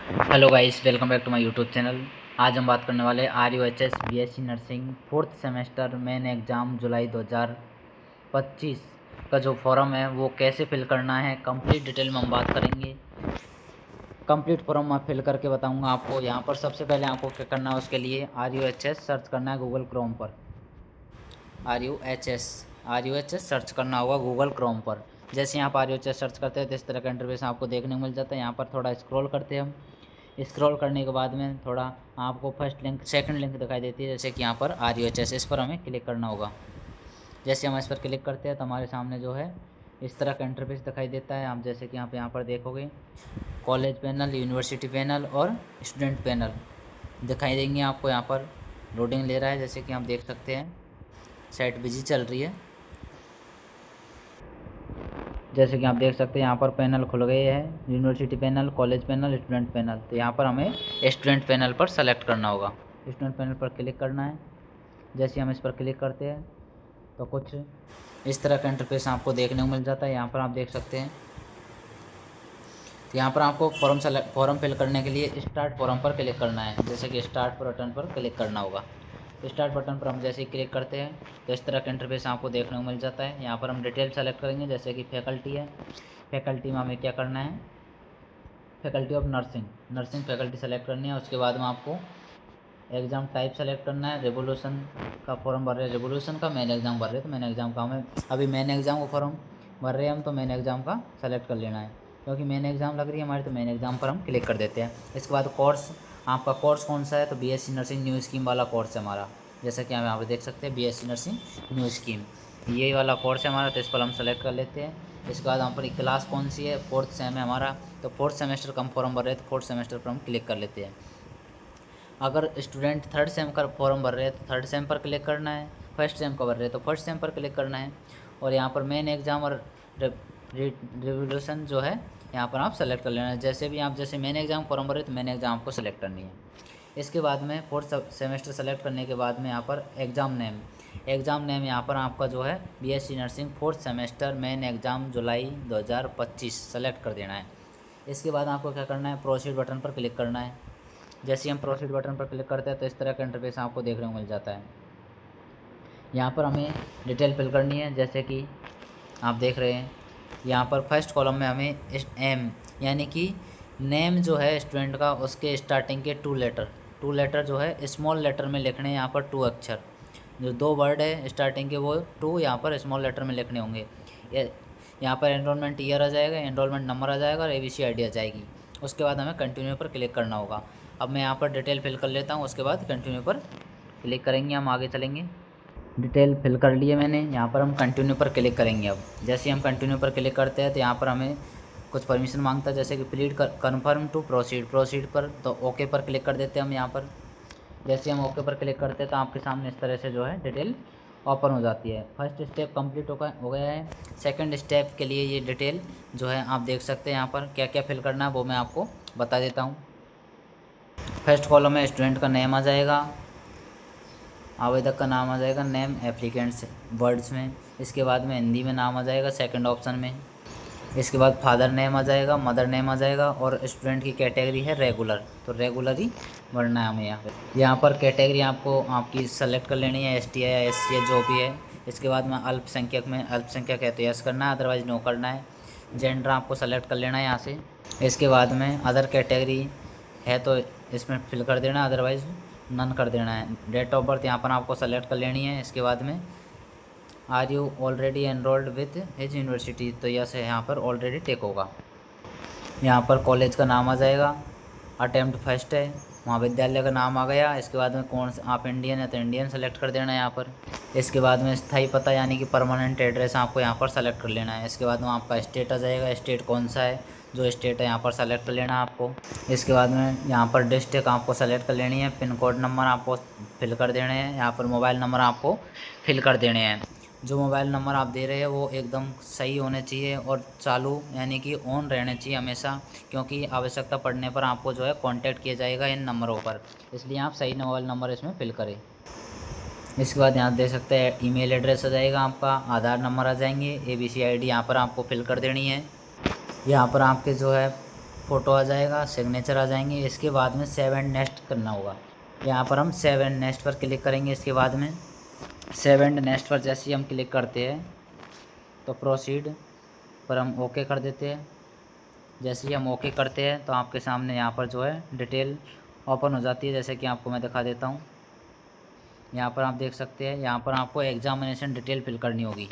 Hello guys, welcome back to my YouTube channel. आज हम बात करने वाले RUHS BSc nursing fourth semester main exam जुलाई 2025 का जो फॉर्म है वो कैसे फिल करना है, कंप्लीट डिटेल में हम बात करेंगे। कंप्लीट फॉर्म मैं फिल करके बताऊंगा आपको। यहाँ पर सबसे पहले आपको क्या करना है, उसके लिए RUHS सर्च करना है गूगल क्रोम पर। RUHS सर्च करना होगा गूगल क्रोम पर। जैसे यहाँ पर RUHS सर्च करते हैं तो इस तरह का इंटरफेस आपको देखने को मिल जाता है। यहाँ पर थोड़ा स्क्रॉल करते हैं हम। स्क्रॉल करने के बाद में थोड़ा आपको फर्स्ट लिंक सेकंड लिंक दिखाई देती है, जैसे कि यहाँ पर RUHS, इस पर हमें क्लिक करना होगा। जैसे हम इस पर क्लिक करते हैं तो हमारे सामने जो है इस तरह का इंटरफेस दिखाई देता है। आप जैसे कि यहाँ पर देखोगे कॉलेज पैनल, यूनिवर्सिटी पैनल और स्टूडेंट पैनल दिखाई देंगे आपको। यहाँ पर लोडिंग ले रहा है, जैसे कि आप देख सकते हैं साइट बिजी चल रही है। जैसे कि आप देख सकते हैं यहाँ पर पैनल खुल गए हैं, university panel, college panel, student panel. तो यहाँ पर हमें स्टूडेंट पैनल पर सेलेक्ट करना होगा। स्टूडेंट पैनल पर क्लिक करना है। जैसे हम इस पर क्लिक करते हैं तो कुछ इस तरह का इंटरफेस आपको देखने को मिल जाता है। यहाँ पर आप देख सकते हैं। तो यहाँ पर आपको फॉर्म फिल करने के लिए स्टार्ट फॉर्म पर क्लिक करना है। जैसे कि स्टार्ट बटन पर क्लिक करना होगा। स्टार्ट बटन पर हम जैसे ही क्लिक करते हैं तो इस तरह का इंटरफेस आपको देखने को मिल जाता है। यहाँ पर हम डिटेल सेलेक्ट करेंगे, जैसे कि फैकल्टी है। फैकल्टी में हमें क्या करना है, faculty of nursing faculty select करनी है। उसके बाद में आपको एग्ज़ाम टाइप सेलेक्ट करना है। रेवोल्यूशन का फॉर्म भर रहे हैं, रेवोल्यूशन का। मेन एग्ज़ाम भर रहे हैं तो मेन एग्ज़ाम का हमें अभी मेन एग्ज़ाम का फॉर्म भर रहे हैं हम, तो मेन एग्ज़ाम का सेलेक्ट कर लेना है। क्योंकि मेन एग्ज़ाम लग रही है हमारी, तो मेन एग्ज़ाम पर हम क्लिक कर देते हैं। इसके बाद कोर्स, आपका कोर्स कौन सा है, तो BSc नर्सिंग न्यू स्कीम वाला कोर्स है हमारा। जैसा कि हम यहाँ पर देख सकते हैं BSc नर्सिंग न्यू स्कीम, ये वाला कोर्स है हमारा, तो इस पर हम सेलेक्ट कर लेते हैं। इसके बाद हम पर क्लास कौन सी है, फोर्थ सेम है हमारा, तो फोर्थ सेमेस्टर का हम फॉर्म भर रहे हैं तो फोर्थ सेमेस्टर पर हम क्लिक कर लेते हैं। अगर स्टूडेंट थर्ड सेम का फॉर्म भर रहे हैं तो थर्ड सेम पर क्लिक करना है। फर्स्ट सेम का भर रहे हैं तो फर्स्ट सेम पर क्लिक करना है। और यहाँ पर मेन एग्ज़ाम और रिवोल्यूशन जो है यहाँ पर आप सेलेक्ट कर लेना है। जैसे भी आप जैसे मेन एग्ज़ाम फॉर्म भर रहे हैं तो मेन एग्ज़ाम आपको सेलेक्ट करनी है। इसके बाद में फोर्थ सेमेस्टर सेलेक्ट करने के बाद में यहाँ पर एग्ज़ाम नेम यहाँ पर आपका जो है BSc nursing fourth semester main exam जुलाई 2025 सेलेक्ट कर देना है। इसके बाद आपको क्या करना है, प्रोसीड बटन पर क्लिक करना है। जैसे हम प्रोसीड बटन पर क्लिक करते हैं तो इस तरह का इंटरफेस आपको देखने को मिल जाता है। यहाँ पर हमें डिटेल फिल करनी है। जैसे कि आप देख रहे हैं यहाँ पर फर्स्ट कॉलम में हमें एम यानी कि नेम जो है स्टूडेंट का, उसके स्टार्टिंग के टू लेटर जो है स्मॉल लेटर में लिखने हैं। यहाँ पर 2 अक्षर, जो 2 वर्ड है स्टार्टिंग के, वो 2 यहाँ पर स्मॉल लेटर में लिखने होंगे। यहाँ पर एनरोलमेंट ईयर आ जाएगा, एनरोलमेंट नंबर आ जाएगा और ABC ID आ जाएगी। उसके बाद हमें कंटिन्यू पर क्लिक करना होगा। अब मैं यहाँ पर डिटेल फिल कर लेता हूँ, उसके बाद कंटिन्यू पर क्लिक करेंगे, हम आगे चलेंगे। डिटेल फिल कर लिए मैंने, यहाँ पर हम कंटिन्यू पर क्लिक करेंगे। अब जैसे हम कंटिन्यू पर क्लिक करते हैं तो यहाँ पर हमें कुछ परमिशन मांगता है, जैसे कि प्लीज कन्फर्म टू प्रोसीड पर, तो ओके पर क्लिक कर देते हैं हम यहाँ पर। जैसे हम ओके पर क्लिक करते हैं तो आपके सामने इस तरह से जो है डिटेल ओपन हो जाती है। फर्स्ट स्टेप कंप्लीट हो गया है। सेकंड स्टेप के लिए ये डिटेल जो है आप देख सकते हैं यहाँ पर क्या क्या फिल करना है वो मैं आपको बता देता हूँ। फर्स्ट कॉलम में स्टूडेंट का नेम आ जाएगा, आवेदक का नाम आ जाएगा, नेम एप्लीकेंट्स वर्ड्स में। इसके बाद में हिंदी में नाम आ जाएगा सेकंड ऑप्शन में। इसके बाद फादर नेम आ जाएगा, मदर नेम आ जाएगा और स्टूडेंट की कैटेगरी है रेगुलर, तो रेगुलर ही भरना है हमें यहाँ पर कैटेगरी आपको आपकी सेलेक्ट कर लेनी है, ST है या SC है, जो भी है। इसके बाद में अल्पसंख्यक है तो यस करना है, अदरवाइज़ नो करना है। जेंडर आपको सेलेक्ट कर लेना है यहाँ से। इसके बाद में अदर कैटेगरी है तो इसमें फिल कर देना, अदरवाइज़ नन कर देना है। डेट ऑफ बर्थ यहाँ पर आपको सेलेक्ट कर लेनी है। इसके बाद में are you already enrolled with his university, तो यस है, यहाँ पर ऑलरेडी टेक होगा। यहाँ पर कॉलेज का नाम आ जाएगा, अटेम्प्ट फर्स्ट है, महाविद्यालय का नाम आ गया। इसके बाद में कौन सा, आप इंडियन है तो इंडियन सेलेक्ट कर देना है यहाँ पर। इसके बाद में स्थायी पता यानी कि परमानेंट एड्रेस आपको यहाँ पर सेलेक्ट कर लेना है। इसके बाद में आपका स्टेट आ जाएगा, स्टेट कौन सा है, जो स्टेट है यहाँ पर सेलेक्ट कर लेना है आपको। इसके बाद में यहाँ पर डिस्ट्रिक्ट आपको सेलेक्ट कर लेनी है। पिन कोड नंबर आपको फिल कर देने हैं। यहाँ पर मोबाइल नंबर आपको फिल कर देने हैं। जो मोबाइल नंबर आप दे रहे हैं वो एकदम सही होने चाहिए और चालू यानी कि ऑन रहने चाहिए हमेशा, क्योंकि आवश्यकता पड़ने पर आपको जो है कांटेक्ट किया जाएगा इन नंबरों पर, इसलिए आप सही मोबाइल नंबर इसमें फिल करें। इसके बाद यहाँ देख सकते हैं ईमेल एड्रेस आ जाएगा आपका, आधार नंबर आ जाएंगे, ABC ID यहाँ पर आपको फिल कर देनी है। यहाँ पर आपके जो है फ़ोटो आ जाएगा, सिग्नेचर आ जाएंगे। इसके बाद में सेव एंड नेक्स्ट करना होगा। यहाँ पर हम सेव एंड नेक्स्ट पर क्लिक करेंगे। इसके बाद में सेव एंड नेक्स्ट पर जैसे ही हम क्लिक करते हैं तो प्रोसीड पर हम ओके कर देते हैं। जैसे ही हम ओके करते हैं तो आपके सामने यहाँ पर जो है डिटेल ओपन हो जाती है। जैसे कि आपको मैं दिखा देता हूँ। यहाँ पर आप देख सकते हैं, यहाँ पर आपको एग्जामिनेशन डिटेल फिल करनी होगी।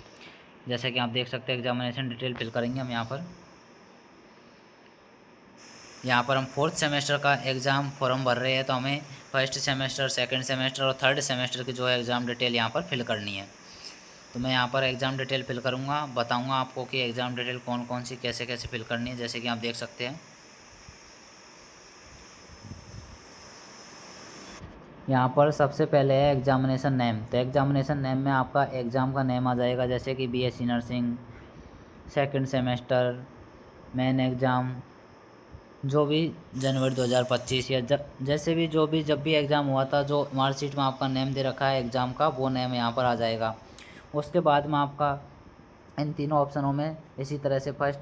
जैसे कि आप देख सकते हैं एग्जामिनेशन डिटेल फिल करेंगे हम यहाँ पर हम 4th सेमेस्टर का एग्ज़ाम फॉर्म भर रहे हैं, तो हमें फर्स्ट सेमेस्टर, सेकंड सेमेस्टर और थर्ड सेमेस्टर की जो है एग्ज़ाम डिटेल यहाँ पर फिल करनी है। तो मैं यहाँ पर एग्ज़ाम डिटेल फिल करूँगा, बताऊँगा आपको कि एग्ज़ाम डिटेल कौन कौन सी कैसे कैसे फिल करनी है। जैसे कि आप देख सकते हैं यहाँ पर सबसे पहले है एग्जामिनेशन नेम। तो एग्जामिनेशन नेम में आपका एग्ज़ाम का नेम आ जाएगा, जैसे कि BSc nursing second semester main exam, जो भी जनवरी 2025 या जैसे भी जब भी एग्ज़ाम हुआ था, जो मार्कशीट में आपका नेम दे रखा है एग्ज़ाम का, वो नेम यहाँ पर आ जाएगा। उसके बाद में आपका इन तीनों ऑप्शनों में इसी तरह से फर्स्ट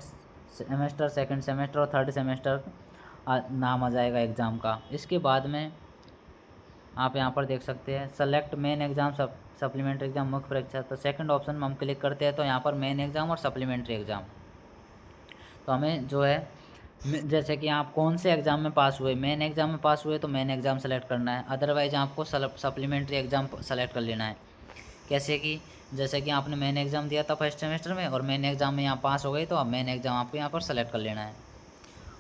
सेमेस्टर, सेकंड सेमेस्टर और थर्ड सेमेस्टर नाम आ जाएगा एग्ज़ाम का। इसके बाद में आप यहाँ पर देख सकते हैं select main exam supplementary exam मुख्य परीक्षा। तो सेकंड ऑप्शन में हम क्लिक करते हैं तो यहाँ पर मेन एग्ज़ाम और सप्लीमेंट्री एग्ज़ाम। तो हमें जो है जैसे कि आप कौन से एग्ज़ाम में पास हुए, मेन एग्ज़ाम में पास हुए तो मेन एग्ज़ाम सेलेक्ट करना है, अदरवाइज़ आपको सप्लीमेंट्री एग्ज़ाम सेलेक्ट कर लेना है। कैसे कि जैसे कि आपने मेन एग्ज़ाम दिया था फर्स्ट सेमेस्टर में और मेन एग्ज़ाम में यहाँ पास हो गए, तो अब मेन एग्ज़ाम आपको यहाँ पर सेलेक्ट कर लेना है।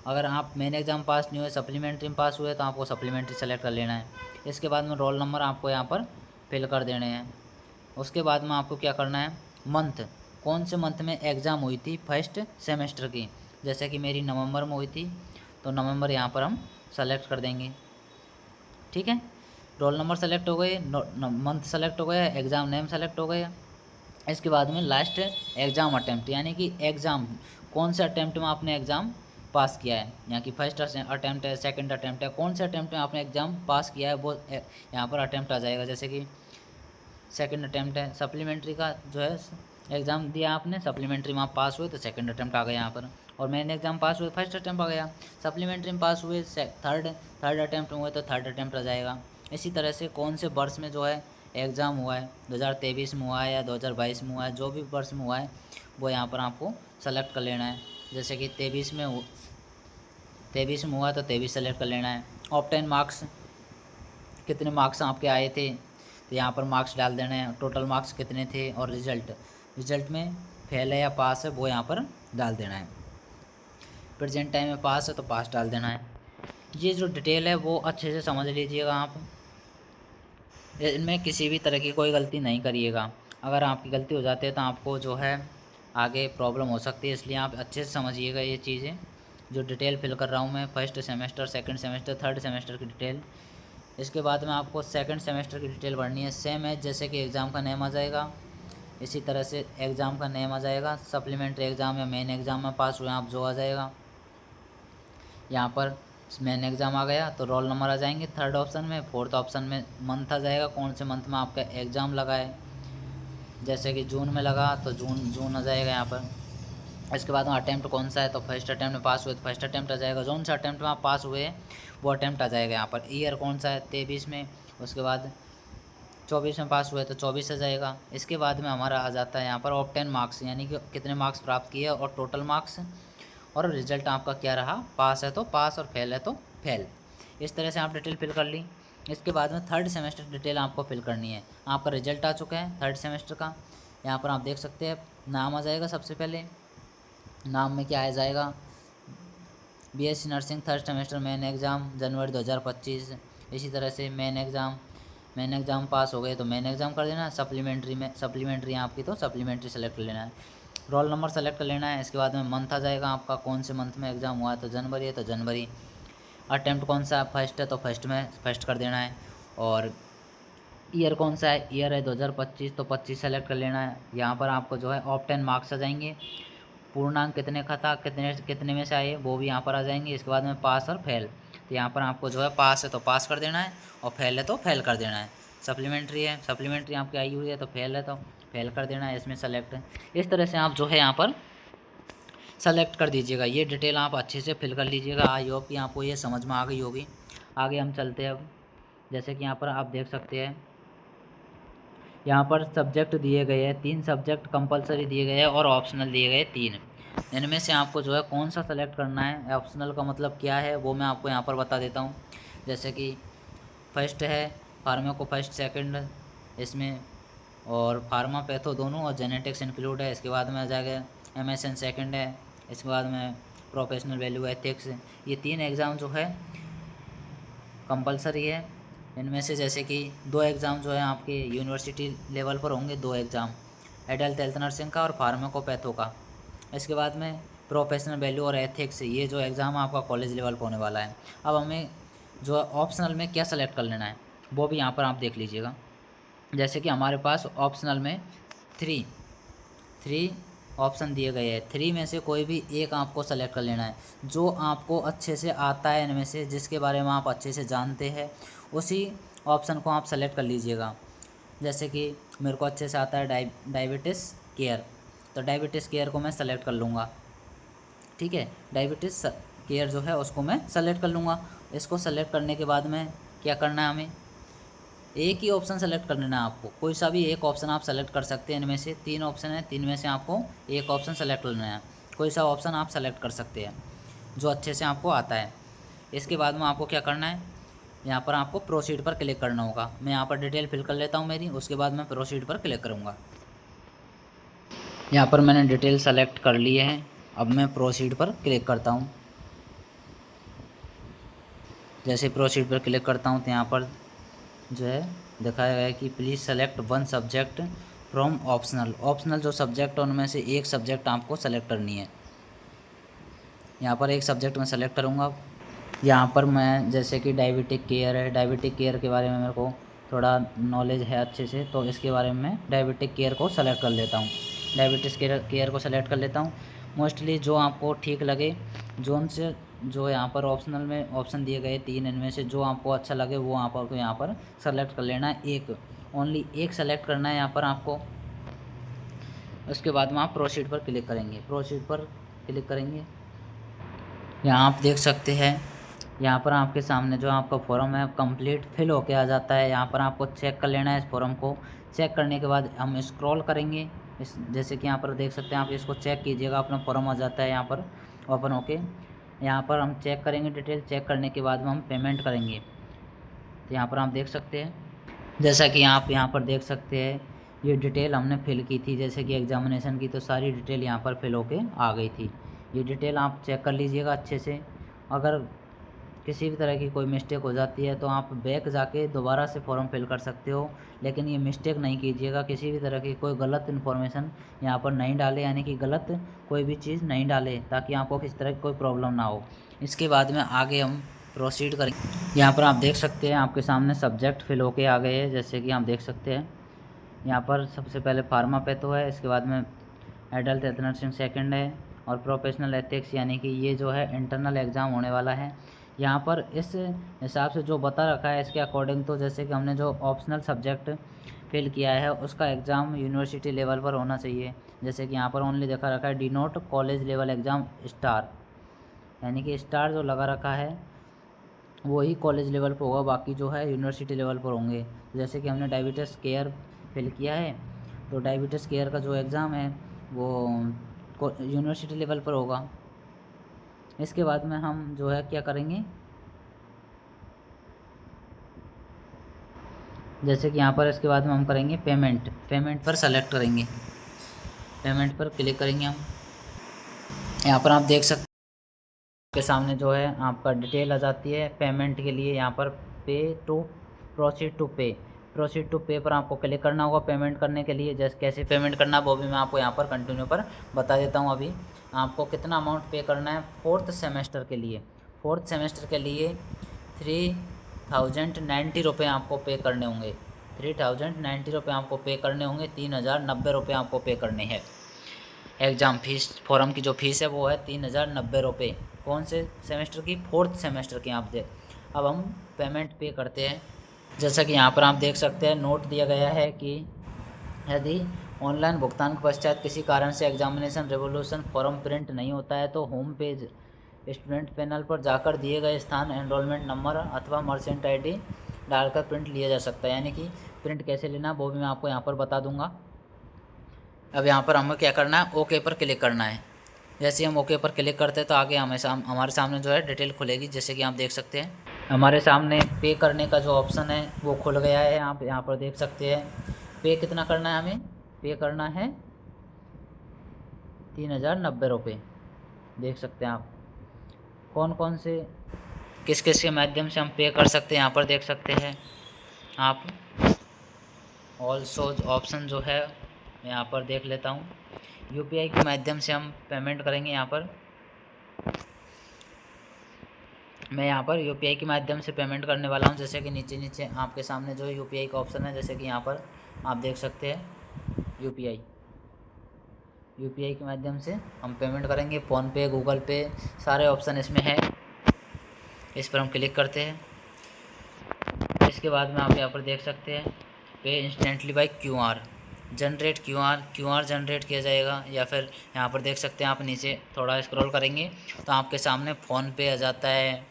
अगर आप मेन एग्ज़ाम पास नहीं हुए, सप्लीमेंट्री में पास हुए, तो आपको सप्लीमेंट्री सेलेक्ट कर लेना है। इसके बाद में रोल नंबर आपको यहाँ पर फिल कर देने हैं। उसके बाद में आपको क्या करना है, मंथ, कौन से मंथ में एग्ज़ाम हुई थी फर्स्ट सेमेस्टर की। जैसे कि मेरी नवंबर में हुई थी, तो नवंबर यहाँ पर हम सेलेक्ट कर देंगे। ठीक है, रोल नंबर सेलेक्ट हो गए, मंथ सेलेक्ट हो गया, एग्ज़ाम नेम सेलेक्ट हो गया। इसके बाद में लास्ट एग्ज़ाम अटैम्प्ट, यानी कि एग्ज़ाम कौन से अटैम्प्ट में आपने एग्ज़ाम पास किया है, यहाँ की फर्स्ट अटैम्प्ट है, सेकंड अटैम्प्ट है, कौन से अटैम्प्ट में आपने एग्ज़ाम पास किया है वो यहाँ पर अटैम्प्ट आ जाएगा। जैसे कि सेकंड अटैम्प्ट है, सप्लीमेंट्री का जो है एग्ज़ाम दिया आपने, सप्लीमेंट्री में आप पास हुए तो सेकंड अटैम्प्ट आ गया यहाँ पर, और मेन एग्ज़ाम पास हुए फर्स्ट अटैम्प्ट आ गया। सप्लीमेंट्री में पास हुए थर्ड अटैम्प्ट हुए तो थर्ड अटैम्प्ट आ जाएगा। इसी तरह से कौन से वर्ष में जो है एग्ज़ाम हुआ है, 2023 में हुआ है या 2022 में हुआ है, जो भी वर्ष में हुआ है वो यहाँ पर आपको सेलेक्ट कर लेना है। जैसे कि 23 में हुआ तो 23 सेलेक्ट कर लेना है। ऑब्टेन मार्क्स, कितने मार्क्स आपके आए थे, तो यहाँ पर मार्क्स डाल देना है, टोटल मार्क्स कितने थे, और रिजल्ट में फेल है या पास है वो यहाँ पर डाल देना है। प्रेजेंट टाइम में पास है तो पास डाल देना है। ये जो डिटेल है वो अच्छे से समझ लीजिएगा आप, इनमें किसी भी तरह की कोई गलती नहीं करिएगा। अगर आपकी गलती हो जाती है तो आपको जो है आगे प्रॉब्लम हो सकती है, इसलिए आप अच्छे से समझिएगा ये चीज़ें। जो डिटेल फिल कर रहा हूँ मैं first semester, second semester, third semester की डिटेल। इसके बाद में आपको सेकंड सेमेस्टर की डिटेल भरनी है, सेम है जैसे कि एग्ज़ाम का नेम आ जाएगा, इसी तरह से एग्ज़ाम का नेम आ जाएगा। सप्लीमेंट्री एग्ज़ाम या मेन एग्ज़ाम में पास हुए आप जो आ जाएगा। यहाँ पर मेन एग्ज़ाम आ गया तो रोल नंबर आ जाएंगे थर्ड ऑप्शन में। फोर्थ ऑप्शन में मंथ आ जाएगा, कौन से मंथ में आपका एग्ज़ाम लगा है। जैसे कि जून में लगा तो जून आ जाएगा यहाँ पर। इसके बाद में अटैम्प्ट कौन सा है, तो फर्स्ट अटैम्प्ट में पास हुए तो फर्स्ट अटैम्प्ट आ जाएगा। जौन सा अटैम्प्ट में आप पास हुए वो अटैम्प्ट आ जाएगा यहाँ पर। ईयर कौन सा है, 23 में। उसके बाद 24 में पास हुए तो 24 आ जाएगा। इसके बाद में हमारा आ जाता है यहाँ पर ऑब्टेन मार्क्स, यानी कि कितने मार्क्स प्राप्त किए और टोटल मार्क्स, और रिजल्ट आपका क्या रहा, पास है तो पास और फेल है तो फेल। इस तरह से आप डिटेल फिल कर ली। इसके बाद में थर्ड सेमेस्टर डिटेल आपको फिल करनी है। आपका रिजल्ट आ चुका है थर्ड सेमेस्टर का, यहाँ पर आप देख सकते हैं नाम आ जाएगा। सबसे पहले नाम में क्या आ जाएगा, BSc nursing third semester main exam जनवरी 2025। इसी तरह से मेन एग्ज़ाम पास हो गए तो मेन एग्ज़ाम कर देना। सप्लीमेंट्री आपकी तो सप्लीमेंट्री सेलेक्ट कर लेना है। रोल नंबर सेलेक्ट कर लेना है। इसके बाद में मंथ आ जाएगा आपका, कौन से मंथ में एग्ज़ाम हुआ है, तो जनवरी है तो जनवरी। अटैम्प्ट कौन सा फर्स्ट है तो फर्स्ट में फर्स्ट कर देना है। और ईयर कौन सा है, ईयर है 2025 तो 25 सेलेक्ट कर लेना है। यहाँ पर आपको जो है ऑब्टेन मार्क्स आ जाएंगे, पूर्णांक कितने का था, कितने में से आए वो भी यहाँ पर आ जाएंगे। इसके बाद में पास और फेल, तो यहाँ पर आपको जो है पास है तो पास कर देना है और फेल है तो फेल कर देना है। सप्लीमेंट्री आपकी आई हुई है तो फेल है तो फेल कर देना है, इसमें सेलेक्ट। इस तरह से आप जो है यहाँ पर सेलेक्ट कर दीजिएगा। ये डिटेल आप अच्छे से फिल कर लीजिएगा। आई होप कि आपको ये समझ में आ गई होगी। आगे हम चलते हैं अब। जैसे कि यहाँ पर आप देख सकते हैं, यहाँ पर सब्जेक्ट दिए गए हैं 3 सब्जेक्ट कंपलसरी दिए गए हैं और ऑप्शनल दिए गए 3। इनमें से आपको जो है कौन सा सेलेक्ट करना है, ऑप्शनल का मतलब क्या है वो मैं आपको यहाँ पर बता देता हूँ। जैसे कि फर्स्ट है फार्मा को फर्स्ट सेकंड इसमें, और फार्मा पैथो दोनों, और जेनेटिक्स इंक्लूड है। इसके बाद में आ जाएगा MSN सेकंड है। इसके बाद में प्रोफेशनल वैल्यू एथिक्स। ये 3 एग्ज़ाम जो है कंपलसरी है। इनमें से जैसे कि 2 एग्ज़ाम जो है आपके यूनिवर्सिटी लेवल पर होंगे, 2 एग्ज़ाम एडल्ट हेल्थ नर्सिंग का और फार्माकोपैथो का। इसके बाद में प्रोफेशनल वैल्यू और एथिक्स, ये जो एग्ज़ाम आपका कॉलेज लेवल पर होने वाला है। अब हमें जो ऑप्शनल में क्या सेलेक्ट कर लेना है वो भी यहाँ पर आप देख लीजिएगा। जैसे कि हमारे पास ऑप्शनल में 3 ऑप्शन दिए गए हैं। 3 में से कोई भी एक आपको सेलेक्ट कर लेना है। जो आपको अच्छे से आता है इनमें से, जिसके बारे में आप अच्छे से जानते हैं, उसी ऑप्शन को आप सेलेक्ट कर लीजिएगा। जैसे कि मेरे को अच्छे से आता है डायबिटीज़ केयर, तो डायबिटीज़ केयर को मैं सेलेक्ट कर लूँगा। ठीक है, डायबिटीज़ केयर जो है उसको मैं सेलेक्ट कर लूँगा। इसको सेलेक्ट करने के बाद में क्या करना है, हमें एक ही ऑप्शन सेलेक्ट कर लेना है आपको। कोई सा भी एक ऑप्शन आप सेलेक्ट कर सकते हैं। इनमें से 3 ऑप्शन है, 3 में से आपको एक ऑप्शन सेलेक्ट कर लेना है। कोई सा ऑप्शन आप सेलेक्ट कर सकते हैं जो अच्छे से आपको आता है। इसके बाद में आपको क्या करना है, यहाँ पर आपको प्रोसीड पर क्लिक करना होगा। मैं यहाँ पर डिटेल फिल कर लेता हूँ मेरी, उसके बाद मैं प्रोसीड पर क्लिक करूँगा। यहाँ पर मैंने डिटेल सेलेक्ट कर ली है। अब मैं प्रोसीड पर क्लिक करता हूँ। जैसे प्रोसीड पर क्लिक करता हूँ तो यहाँ पर जो है दिखाया गया है कि please select 1 subject from optional. Optional जो सब्जेक्ट है उनमें से एक सब्जेक्ट आपको सेलेक्ट करनी है। यहाँ पर एक सब्जेक्ट मैं सेलेक्ट करूँगा। यहाँ पर मैं जैसे कि डायबिटिक केयर है, डायबिटिक केयर के बारे में मेरे को थोड़ा नॉलेज है अच्छे से, तो इसके बारे में मैं डायबिटिक केयर को सेलेक्ट कर लेता हूँ। डायबिटिस केयर को सेलेक्ट कर लेता हूँ। मोस्टली जो आपको ठीक लगे, जोन से जो यहाँ पर ऑप्शनल में ऑप्शन दिए गए 3, इनमें से जो आपको अच्छा लगे वो आपको यहाँ पर सेलेक्ट कर लेना है। एक ओनली एक सेलेक्ट करना है यहाँ पर आपको। उसके बाद में आप प्रोसीड पर क्लिक करेंगे। प्रोसीड पर क्लिक करेंगे, यहाँ आप देख सकते हैं, यहाँ पर आपके सामने जो आपका फॉर्म है कंप्लीट फिल होके आ जाता है। यहाँ पर आपको चेक कर लेना है इस फॉर्म को। चेक करने के बाद हम स्क्रॉल करेंगे। जैसे कि यहाँ पर देख सकते हैं, आप इसको चेक कीजिएगा, अपना फॉर्म आ जाता है यहाँ पर ओपन होके। यहाँ पर हम चेक करेंगे डिटेल। चेक करने के बाद में हम पेमेंट करेंगे। तो यहाँ पर आप देख सकते हैं, जैसा कि आप यहाँ पर देख सकते हैं, ये डिटेल हमने फिल की थी जैसे कि एग्जामिनेशन की, तो सारी डिटेल यहाँ पर फिल होके आ गई थी। ये डिटेल आप चेक कर लीजिएगा अच्छे से। अगर किसी भी तरह की कोई मिस्टेक हो जाती है तो आप बैक जाके दोबारा से फॉर्म फिल कर सकते हो, लेकिन ये मिस्टेक नहीं कीजिएगा। किसी भी तरह की कोई गलत इन्फॉर्मेशन यहाँ पर नहीं डाले, यानी कि गलत कोई भी चीज़ नहीं डाले, ताकि आपको किसी तरह की कोई प्रॉब्लम ना हो। इसके बाद में आगे हम प्रोसीड करेंगे। यहाँ पर आप देख सकते हैं, आपके सामने सब्जेक्ट फिल होके आ गए हैं। जैसे कि आप देख सकते हैं, यहाँ पर सबसे पहले फार्मा पैथो है, इसके बाद में एडल्ट हेल्थ नर्सिंग सेकेंड है, और प्रोफेशनल एथिक्स, यानी कि ये जो है इंटरनल एग्ज़ाम होने वाला है। यहाँ पर इस हिसाब से जो बता रखा है इसके अकॉर्डिंग, तो जैसे कि हमने जो ऑप्शनल सब्जेक्ट फिल किया है उसका एग्ज़ाम यूनिवर्सिटी लेवल पर होना चाहिए। जैसे कि यहाँ पर ओनली देखा रखा है denote college level exam star, यानी कि स्टार जो लगा रखा है वही कॉलेज लेवल पर होगा, बाकी जो है यूनिवर्सिटी लेवल पर होंगे। जैसे कि हमने डायबिटीज़ केयर फिल किया है, तो डायबिटीज़ केयर का जो एग्ज़ाम है वो यूनिवर्सिटी लेवल पर होगा। इसके बाद में हम जो है क्या करेंगे, जैसे कि यहाँ पर इसके बाद में हम करेंगे पेमेंट पर सेलेक्ट करेंगे। पेमेंट पर क्लिक करेंगे हम। यहाँ पर आप देख सकते हैं के सामने जो है आपका डिटेल आ जाती है पेमेंट के लिए। यहाँ पर प्रोसीड टू पे पर आपको क्लिक करना होगा पेमेंट करने के लिए। जैसे कैसे पेमेंट करना है वो भी मैं आपको यहाँ पर कंटिन्यू पर बता देता हूँ। अभी आपको कितना अमाउंट पे करना है 4th सेमेस्टर के लिए। 4th सेमेस्टर के लिए 3090 रुपये आपको पे करने होंगे। 3090 रुपये आपको पे करने होंगे। 3090 रुपये आपको पे करने हैं। एग्ज़ाम फीस, फॉर्म की जो फीस है वो है 3090 रुपये। कौन से सेमेस्टर की? 4th सेमेस्टर की आप दे। अब हम पेमेंट पे करते हैं। जैसा कि यहाँ पर आप देख सकते हैं नोट दिया गया है कि यदि ऑनलाइन भुगतान के पश्चात किसी कारण से एग्जामिनेशन रेवोल्यूशन फॉर्म प्रिंट नहीं होता है तो होम पेज स्टूडेंट पैनल पर जाकर दिए गए स्थान एनरोलमेंट नंबर अथवा मर्चेंट आईडी डालकर प्रिंट लिया जा सकता है। यानी कि प्रिंट कैसे लेना वो भी मैं आपको यहाँ पर बता दूंगा। अब यहाँ पर हमें क्या करना है, ओके पर क्लिक करना है। जैसे हम ओके पर क्लिक करते हैं तो आगे हमारे सामने जो है डिटेल खुलेगी। जैसे कि आप देख सकते हैं हमारे सामने पे करने का जो ऑप्शन है वो खुल गया है। आप यहाँ पर देख सकते हैं पे कितना करना है, हमें पे करना है 3090 रुपये। देख सकते हैं आप कौन कौन से किस किस के माध्यम से हम पे कर सकते हैं यहाँ पर देख सकते हैं आप। ऑल्सो ऑप्शन जो है मैं यहाँ पर देख लेता हूँ। यूपीआई के माध्यम से हम पेमेंट करेंगे। यहाँ पर मैं यहाँ पर यूपीआई के माध्यम से पेमेंट करने वाला हूँ। जैसे कि नीचे आपके सामने जो यूपीआई का ऑप्शन है, जैसे कि यहाँ पर आप देख सकते हैं यूपीआई के माध्यम से हम पेमेंट करेंगे। फ़ोनपे, गूगल पे सारे ऑप्शन इसमें है। इस पर हम क्लिक करते हैं। इसके बाद में आप यहाँ पर देख सकते हैं pay instantly by QR generate QR generate किया जाएगा। या फिर यहाँ पर देख सकते हैं आप नीचे थोड़ा स्क्रॉल करेंगे तो आपके सामने फ़ोनपे आ जाता है।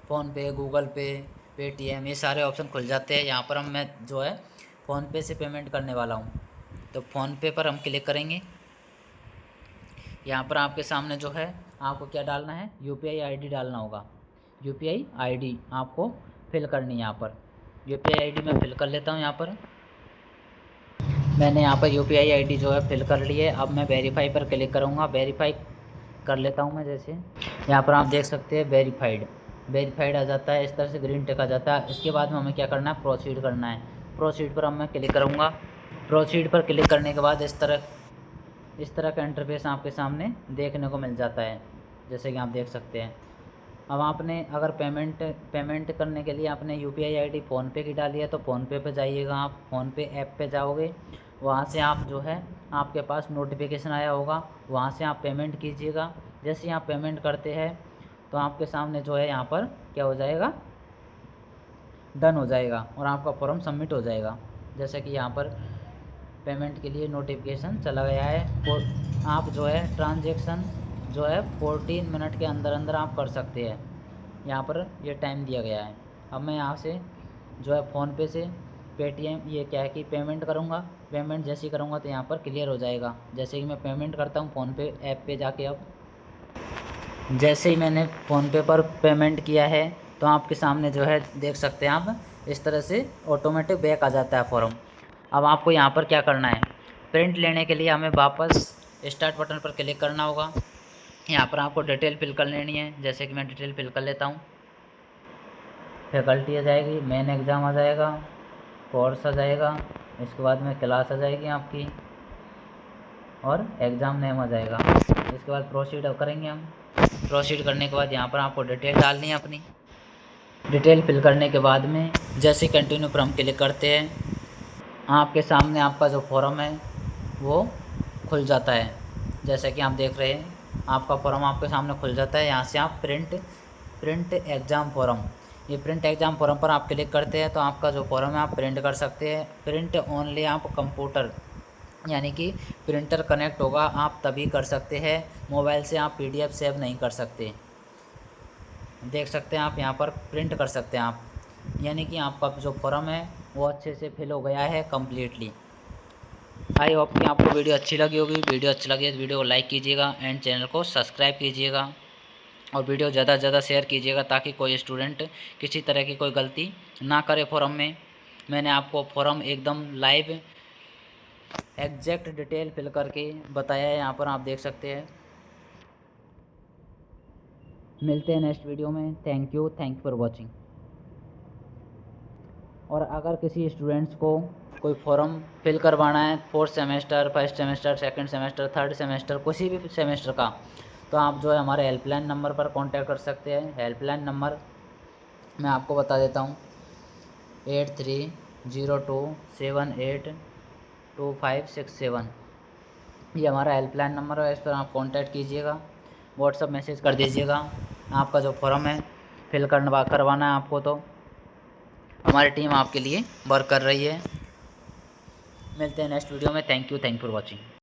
फ़ोनपे, गूगल पे, पेटीएम ये सारे ऑप्शन खुल जाते हैं। यहाँ पर मैं जो है फ़ोनपे से पेमेंट करने वाला हूँ तो फ़ोनपे पर हम क्लिक करेंगे। यहाँ पर आपके सामने जो है आपको क्या डालना है, यूपीआई आईडी डालना होगा। यूपीआई आईडी आपको फिल करनी है। यहाँ पर यूपीआई आईडी मैं फिल कर लेता हूँ। यहाँ पर मैंने यहाँ पर यूपीआई आईडी जो है फिल कर ली है। अब मैं वेरीफाई पर क्लिक करूँगा। वेरीफाई कर लेता हूँ मैं। जैसे यहाँ पर आप देख सकते हैं वेरीफाइड आ जाता है। इस तरह से ग्रीन टिक आ जाता है। इसके बाद में हमें क्या करना है, प्रोसीड करना है। प्रोसीड पर अब मैं क्लिक करूँगा। प्रोसीड पर क्लिक करने के बाद इस तरह का इंटरफेस आपके सामने देखने को मिल जाता है। जैसे कि आप देख सकते हैं अब आपने अगर पेमेंट करने के लिए आपने यूपीआई आईडी फ़ोनपे की डाली है तो फ़ोनपे पे जाइएगा। आप फ़ोनपे ऐप पे जाओगे, वहाँ से आप जो है आपके पास नोटिफिकेशन आया होगा, वहाँ से आप पेमेंट कीजिएगा। जैसे ही आप पेमेंट करते हैं तो आपके सामने जो है यहाँ पर क्या हो जाएगा, डन हो जाएगा और आपका फॉर्म सबमिट हो जाएगा। जैसे कि यहाँ पर पेमेंट के लिए नोटिफिकेशन चला गया है और आप जो है ट्रांजैक्शन जो है 14 मिनट के अंदर अंदर आप कर सकते हैं। यहाँ पर ये टाइम दिया गया है। अब मैं यहाँ से जो है फ़ोनपे से पेटीएम ये क्या है कि पेमेंट करूँगा। पेमेंट जैसे ही करूँगा तो यहाँ पर क्लियर हो जाएगा। जैसे कि मैं पेमेंट करता हूँ फ़ोनपे ऐप पे जाके। अब जैसे ही मैंने फ़ोनपे पर पेमेंट किया है तो आपके सामने जो है देख सकते हैं आप, इस तरह से ऑटोमेटिक बैक आ जाता है फॉर्म। अब आपको यहाँ पर क्या करना है, प्रिंट लेने के लिए हमें वापस स्टार्ट बटन पर क्लिक करना होगा। यहाँ पर आपको डिटेल फिल कर लेनी है। जैसे कि मैं डिटेल फिल कर लेता हूँ। फैकल्टी आ जाएगी, मेन एग्ज़ाम आ जाएगा, कोर्स आ जाएगा, इसके बाद में क्लास आ जाएगी आपकी और एग्ज़ाम नेम आ जाएगा। इसके बाद प्रोसीड करेंगे हम। प्रोसीड करने के बाद यहाँ पर आपको डिटेल डालनी है अपनी। डिटेल फिल करने के बाद में जैसे कंटिन्यू पर हम क्लिक करते हैं, आपके सामने आपका जो फॉर्म है वो खुल जाता है। जैसे कि आप देख रहे हैं आपका फॉर्म आपके सामने खुल जाता है। यहाँ से आप प्रिंट एग्ज़ाम फॉर्म, ये प्रिंट एग्ज़ाम फॉर्म पर आप क्लिक करते हैं तो आपका जो फॉर्म है आप प्रिंट कर सकते हैं। प्रिंट ओनली आप कंप्यूटर यानी कि प्रिंटर कनेक्ट होगा आप तभी कर सकते हैं। मोबाइल से आप पीडीएफ सेव नहीं कर सकते। देख सकते हैं आप यहाँ पर प्रिंट कर सकते हैं आप, यानी कि आपका जो फॉर्म है वो अच्छे से फिल हो गया है कम्प्लीटली। आई होप कि आपको वीडियो अच्छी लगी होगी। वीडियो अच्छी लगी तो वीडियो को लाइक कीजिएगा एंड चैनल को सब्सक्राइब कीजिएगा और वीडियो ज़्यादा से ज़्यादा शेयर कीजिएगा ताकि कोई स्टूडेंट किसी तरह की कोई गलती ना करे फॉर्म में। मैंने आपको फॉर्म एकदम लाइव एग्जैक्ट डिटेल फिल करके बताया है। यहाँ पर आप देख सकते हैं। मिलते हैं नेक्स्ट वीडियो में। Thank you for watching. और अगर किसी स्टूडेंट्स को कोई फॉर्म फिल करवाना है 4th semester, 1st semester, 2nd semester, 3rd semester, किसी भी सेमेस्टर का, तो आप जो है हमारे हेल्पलाइन नंबर पर कांटेक्ट कर सकते हैं। हेल्पलाइन नंबर मैं आपको बता देता हूँ 8302782567। ये हमारा हेल्पलाइन नंबर है, इस पर आप कांटेक्ट कीजिएगा, व्हाट्सअप मैसेज कर दीजिएगा। आपका जो फॉर्म है फिल करवाना है आपको तो हमारी टीम आपके लिए वर्क कर रही है। मिलते हैं नेक्स्ट वीडियो में। Thank you for watching.